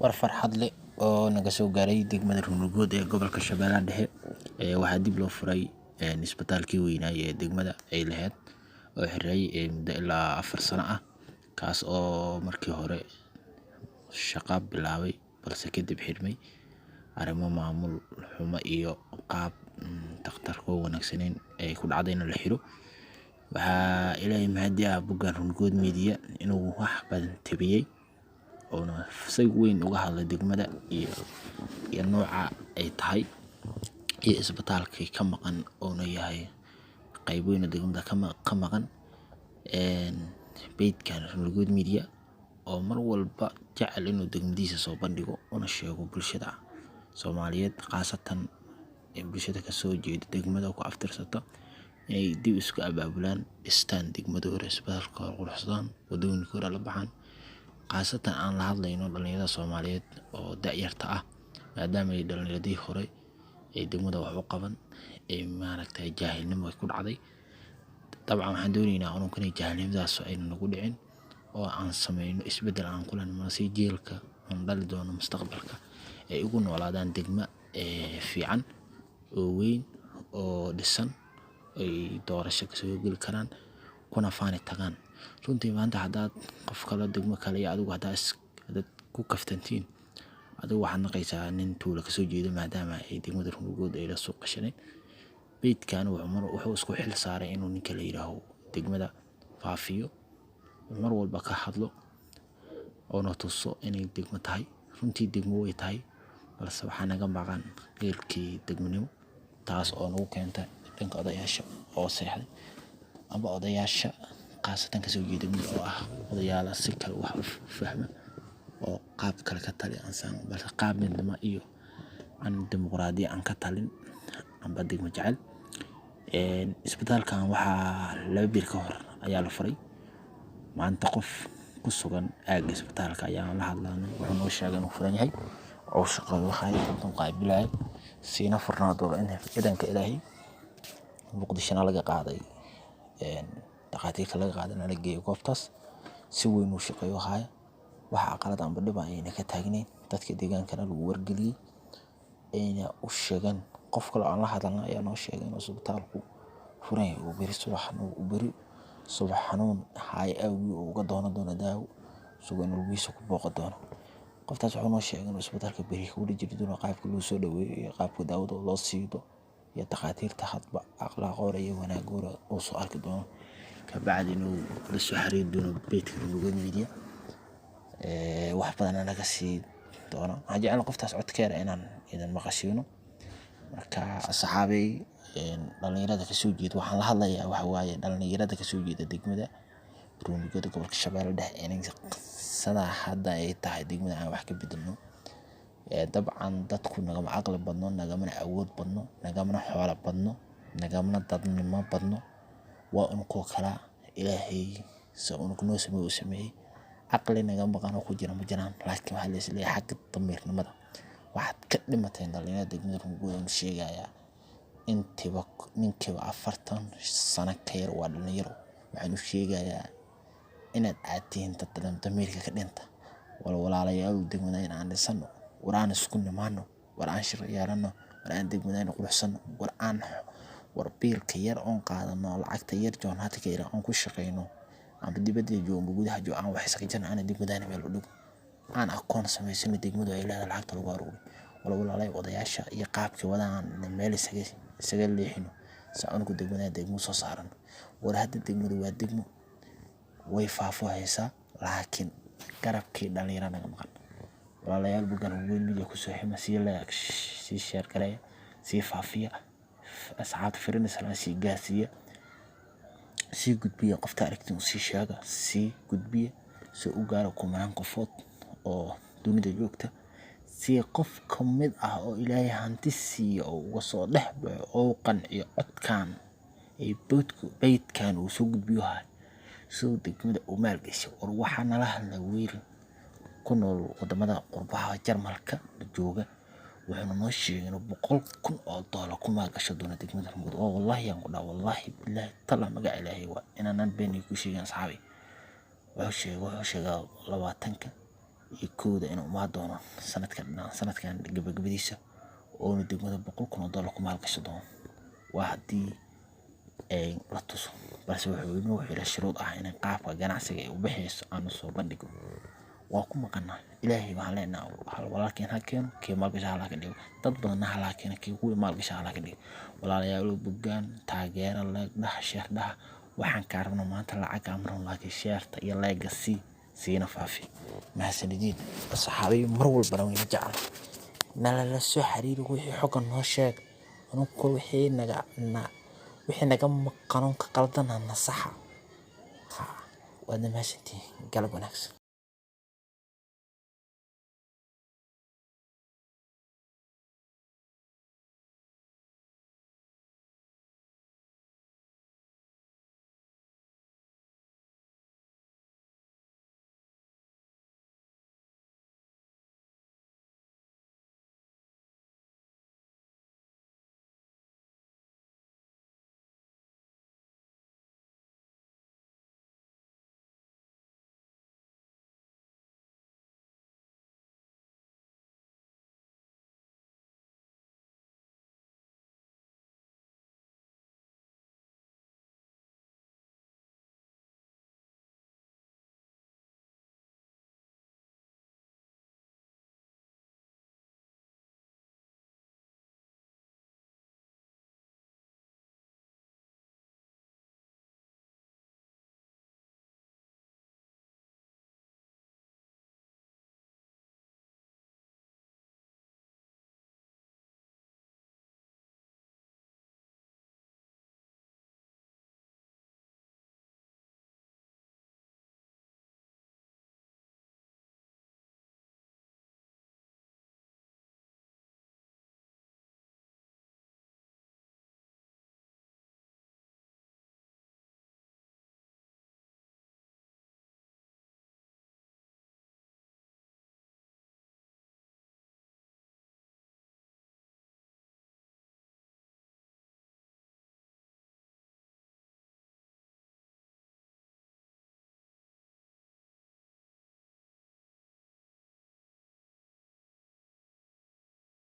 war farxad leh oo naga soo gaaray degmada Runugood ee gobolka Shabeellaha Dhexe waxaa dib loo furay isbitaalkii weynaa ee degmada ay lahayd oo xiray muddo ilaa 4 sano ah kaas oo markii hore shaqo bilaabay balse kadib xirmay arrimo maamul xumo iyo qaab dhakhtarka wanaagsaneyn ay ku dhacday in la xiro waxaa ilaahay mahadiya boggaan Runugood Media inuu wax badan tabiyay oo si weyn uga hadlay degmada iyo nooca ay tahay iyo isbitaalkii ka maqan oo yahay qayb weyn oo degmada ka maqan beedkan Runugood Media oo mar walba jecel inuu degmadiisa soo bandhigo una sheego bulshada Soomaaliyeed qaasatan bulshada ka soo jeeda degmada ku aftirsata inay dib isku abaabulaan istaan degmada hore isbitaalka quruxsan wadooyinka hore la baxaan qaasatan aan la hadlayno dhalinyarada Soomaaliyeed oo da'yarta ah maadaama ay dhalinyaradii hore ay degmada wax u qaban maaragtay jaahilnimo ku dhacday dabcan waxaan doonaynaa inay jaahilnimadaas ay nagu dhicin oo aan sameeyno isbedel aan kulan si jeelka aan dhali doono mustaqbalka ay ugu noolaadaan degma fiican oo weyn oo dhisan ay doorasho ka soo gali karaan kuna faani tagaan runtii maanta hadaad qof kale degmo kale iyo adigu hadaad ku kaftantiin adigu waxaad naqaysaa nin tuulo ka soo jeedo maadaama ay degmada Runugood ay la soo qashaneen beedkan wuxuu isku xil saaray inuu ninka la yiraahdo degmada faafiyo mar walba ka hadlo oo na tuso inay degmo tahay runtii degmo way tahay balse waxaa naga maqan qeyrkii degmanimo taas oo nagu keentay dhanka odayaasha oo seexday aba odayaasha qaasatan ka soo jeeda oo ah odayaal si kale wax u fahma oo qaab kale ka tali aansan balse qaab midnimo iyo aan dimuqraadiya aan ka talin amba degmo jecel isbitaalkan waxaa 2 bil ka hor ayaa la furay maanta qof ku sugan aag isbitaalka ayaa la hadlaynay wuxuu noo sheegay inuu furan yahay oo shaqada waxay intuu qaabilay siina furnaado in ciidanka Ilaahay muqdishana laga qaaday dhaqaatiirta laga qaaday la geeyo goobtaas si weyn u shaqeeyo waxa qalad aan badhaba ayna ka taagnayn dadka deegaankana lagu wargeliyay ayna u sheegan qof kale aan la hadalnay ayaa noo sheegay in isbitaalku furan yahay oo bari subax xanuun hay awgi uga doono daawo sugan ulbiisa ku booqo doono qoftaas wuxuu noo sheegay in isbitaalka bari ku dhigi doono qaabka loo soo dhaweeyo iyo qaabka daawada loo siido iyo dhaqaatiirta hadba akhlaaqooda iyo wanaagooda oo soo arki doono ka bacdi inuu la soo xariir doono beedka Runugood Media wax badan naga sii doono waxaan jeclaan qoftaas codkeeda inaan idan maqashino marka saxaabay dhalinyarada ka soo jeeda waxaan la hadlayaa waxa waaye dhalinyarada ka soo jeeda degmada Runugood gobolka Shabeellaha Dhexe inay sada hadda ay tahay degmada aan wax ka bedelno dabcan dadku nagama aqal badno nagama awood badno nagama xoolo badno nagama dadnimo badno waa in ko kala Ilaahay soo noo sameeyay aqli nagama maqan ku jira ma jiraan laakiin waxa la isleeyahay xaq dameernimada waxaad ka dhimatay dhalinyarada degmada Runugood sheegaya intiba ninkiiba 40 sano ka yar waa dhalinyaro waxaan u sheegayaa inaad aatiin dameerka ka dhinta walaalayaal degmada aan dhisano waraan isku nimaano waraan shir yeelano waraan degmada quruxsan war biilka yar oo qaadano lacagta yar joon hada ka yar aan ku shaqeyno aan dibadda joogo gudaha joogo aan wax iska jirnaa aan degmada meel u dhig aan akoon sameysano degmada ay leedahay lacagta lagu aruuriyo walaalay odayaasha iyo qaabkii wadaan meel isaga leexino saan ku degmo soo saaran war hadda degmadu waa degmo way faafaysaa laakiin garabkii dhalinyarada naga maqan walaalayaal boggaan Runugood Media ku soo xima si share kale si faafiya asxaabta firinaysa si gaasiya si gudbiya qofta aragtida si sheega si gudbiya si u gaaro kumaan qofood oo dunida joogta si qof kamid ah oo Ilaahay hanti siiyo oo uga soo dhaxbayo oo qanciyo codkan ay beedkan uu soo gudbiyo soo degmada u maalgasho oo waxa nala hadla wiil ku nool wadamada qurbaha Jarmalka jooga wuxuu noo sheegay in $100,000 ku maalgasho doona degmada Runugood oo wallahi aan ku dhaw wallahi billahi tala magac Ilaahay waa inaan been ku sheegay asxaabi wuxuu sheegay 20 iyo kowda inuu imaan doono sanadkan gabagabadiisa oo degmada $100,000 ku maalgashi doono. waa haddii la tuso, balse wuxuu ila shuruud ah in qaabka ganacsiga ay u bixiyso aanu soo bandhigo. waa ku maqanaa ilaahay waxaan leenahay walaalkeen ha keeno kii maalgashi ha ka dhigo, dad badanna ha keeno kii kuwii maalgashi ha ka dhigo. walaalayaal bogaan taageero leegdhaha sheerdhaha waxaan ka rabnaa maanta lacag amran laakiin sheerta iyo leega siina faafi mahasanidiin saxaabiyo mar walba way jecel nala la soo xiriir wixii xogan noo sheeg anugu wixii naga maqan ka qaldan nasaxa. waa mahadsantihiin galab wanaagsan.